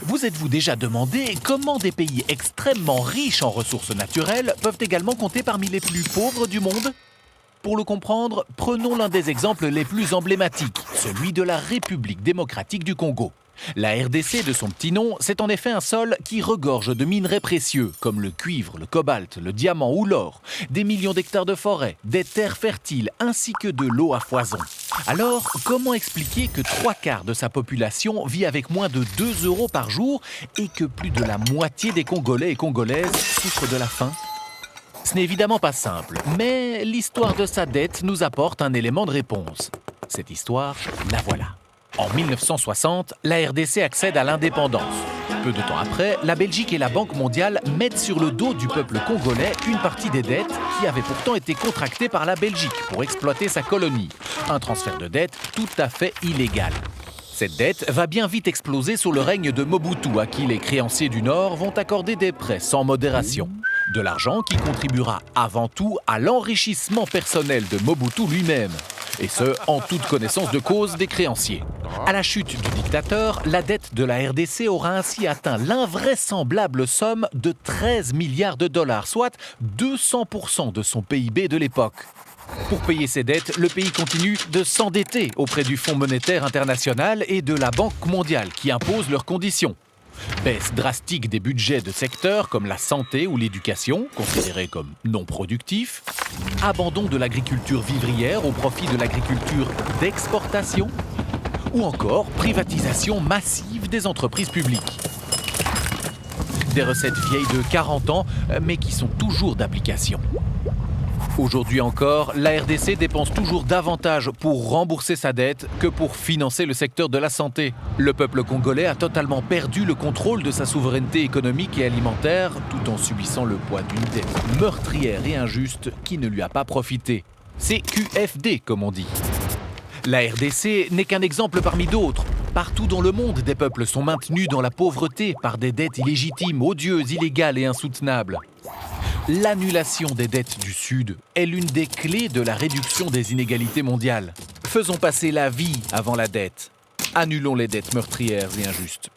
Vous êtes-vous déjà demandé comment des pays extrêmement riches en ressources naturelles peuvent également compter parmi les plus pauvres du monde? Pour le comprendre, prenons l'un des exemples les plus emblématiques, celui de la République démocratique du Congo. La RDC, de son petit nom, c'est en effet un sol qui regorge de minerais précieux, comme le cuivre, le cobalt, le diamant ou l'or, des millions d'hectares de forêt, des terres fertiles, ainsi que de l'eau à foison. Alors, comment expliquer que 3/4 de sa population vit avec moins de 2 € par jour et que plus de la moitié des Congolais et Congolaises souffrent de la faim? Ce n'est évidemment pas simple, mais l'histoire de sa dette nous apporte un élément de réponse. Cette histoire, la voilà. En 1960, la RDC accède à l'indépendance. Peu de temps après, la Belgique et la Banque mondiale mettent sur le dos du peuple congolais une partie des dettes qui avaient pourtant été contractées par la Belgique pour exploiter sa colonie. Un transfert de dette tout à fait illégal. Cette dette va bien vite exploser sous le règne de Mobutu, à qui les créanciers du Nord vont accorder des prêts sans modération. De l'argent qui contribuera avant tout à l'enrichissement personnel de Mobutu lui-même. Et ce, en toute connaissance de cause des créanciers. À la chute du dictateur, la dette de la RDC aura ainsi atteint l'invraisemblable somme de 13 milliards de dollars, soit 200% de son PIB de l'époque. Pour payer ses dettes, le pays continue de s'endetter auprès du Fonds monétaire international et de la Banque mondiale qui imposent leurs conditions. Baisse drastique des budgets de secteurs comme la santé ou l'éducation, considérés comme non productifs. Abandon de l'agriculture vivrière au profit de l'agriculture d'exportation. Ou encore privatisation massive des entreprises publiques. Des recettes vieilles de 40 ans, mais qui sont toujours d'application. Aujourd'hui encore, la RDC dépense toujours davantage pour rembourser sa dette que pour financer le secteur de la santé. Le peuple congolais a totalement perdu le contrôle de sa souveraineté économique et alimentaire, tout en subissant le poids d'une dette meurtrière et injuste qui ne lui a pas profité. C'est QFD, comme on dit. La RDC n'est qu'un exemple parmi d'autres. Partout dans le monde, des peuples sont maintenus dans la pauvreté par des dettes illégitimes, odieuses, illégales et insoutenables. L'annulation des dettes du Sud est l'une des clés de la réduction des inégalités mondiales. Faisons passer la vie avant la dette. Annulons les dettes meurtrières et injustes.